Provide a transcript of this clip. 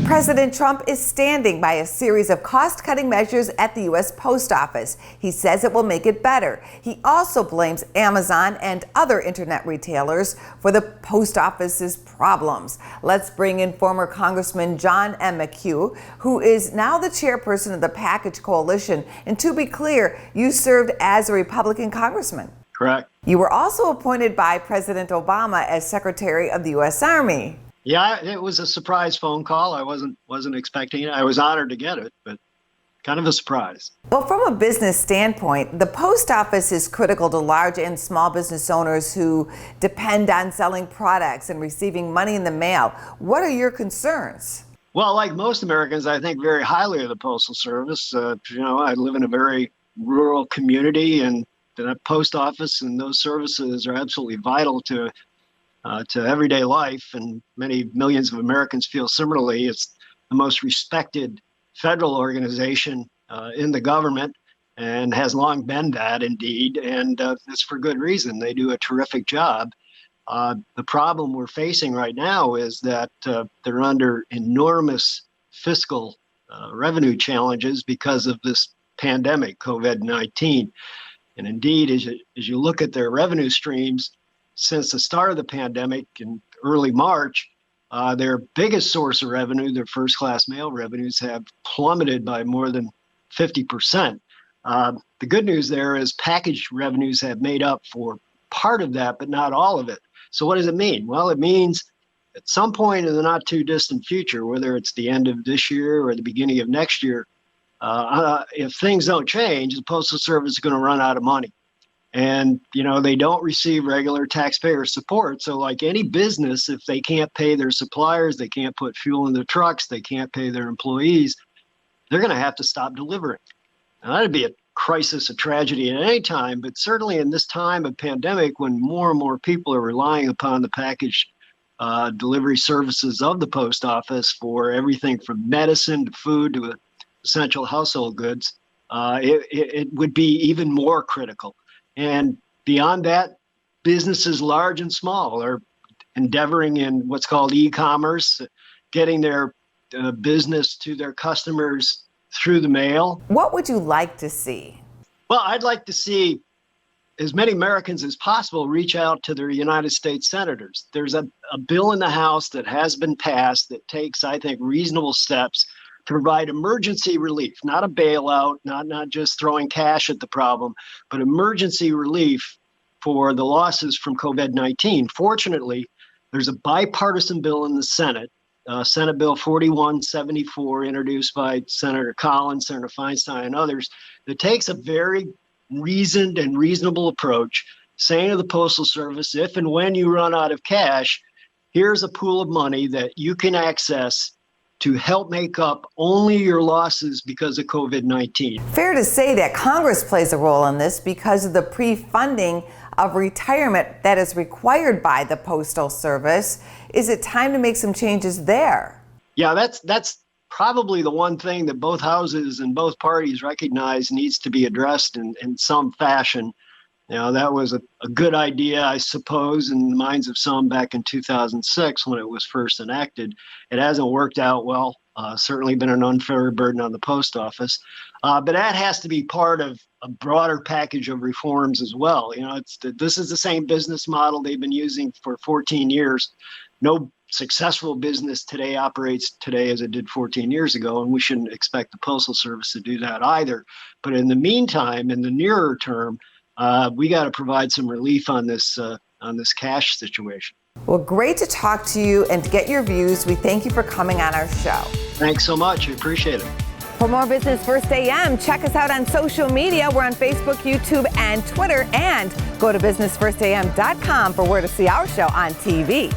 President Trump is standing by a series of cost-cutting measures at the U.S. Post Office. He says it will make it better. He also blames Amazon and other internet retailers for the post office's problems. Let's bring in former Congressman John M. McHugh, who is now the chairperson of the Package Coalition. And to be clear, you served as a Republican congressman. Correct. You were also appointed by President Obama as Secretary of the U.S. Army. Yeah, it was a surprise phone call. I wasn't expecting it. I was honored to get it, but kind of a surprise. Well, from a business standpoint, the post office is critical to large and small business owners who depend on selling products and receiving money in the mail. What are your concerns? Well, like most Americans, I think very highly of the Postal Service. I live in a very rural community, and the post office and those services are absolutely vital to everyday life, and many millions of Americans feel similarly. It's the most respected federal organization in the government, and has long been that indeed, and it's for good reason. They do a terrific job. The problem we're facing right now is that they're under enormous fiscal revenue challenges because of this pandemic, COVID-19. And indeed, as you look at their revenue streams, since the start of the pandemic in early March, their biggest source of revenue, their first-class mail revenues, have plummeted by more than 50%. The good news there is package revenues have made up for part of that, but not all of it. So what does it mean? Well, it means at some point in the not too distant future, whether it's the end of this year or the beginning of next year, if things don't change, the Postal Service is going to run out of money. And, they don't receive regular taxpayer support. So like any business, if they can't pay their suppliers, they can't put fuel in their trucks, they can't pay their employees, they're going to have to stop delivering. Now, that'd be a crisis, a tragedy at any time, but certainly in this time of pandemic, when more and more people are relying upon the package delivery services of the post office for everything from medicine to food to essential household goods, it would be even more critical. And beyond that, businesses large and small are endeavoring in what's called e-commerce, getting their business to their customers through the mail. What would you like to see? Well, I'd like to see as many Americans as possible reach out to their United States senators. There's a bill in the House that has been passed that takes, I think, reasonable steps to provide emergency relief, not a bailout, not just throwing cash at the problem, but emergency relief for the losses from COVID-19. Fortunately, there's a bipartisan bill in the Senate, Senate Bill 4174, introduced by Senator Collins, Senator Feinstein, and others, that takes a very reasoned and reasonable approach, saying to the Postal Service, if and when you run out of cash, here's a pool of money that you can access to help make up only your losses because of COVID-19. Fair to say that Congress plays a role in this because of the pre-funding of retirement that is required by the Postal Service. Is it time to make some changes there? Yeah, that's probably the one thing that both houses and both parties recognize needs to be addressed in some fashion. That was a good idea, I suppose, in the minds of some back in 2006 when it was first enacted. It hasn't worked out well, certainly been an unfair burden on the post office. But that has to be part of a broader package of reforms as well. This is the same business model they've been using for 14 years. No successful business today operates today as it did 14 years ago, and we shouldn't expect the Postal Service to do that either. But in the meantime, in the nearer term, we got to provide some relief on this cash situation. Well, great to talk to you and to get your views. We thank you for coming on our show. Thanks so much. I appreciate it. For more Business First AM, check us out on social media. We're on Facebook, YouTube, and Twitter. And go to businessfirstam.com for where to see our show on TV.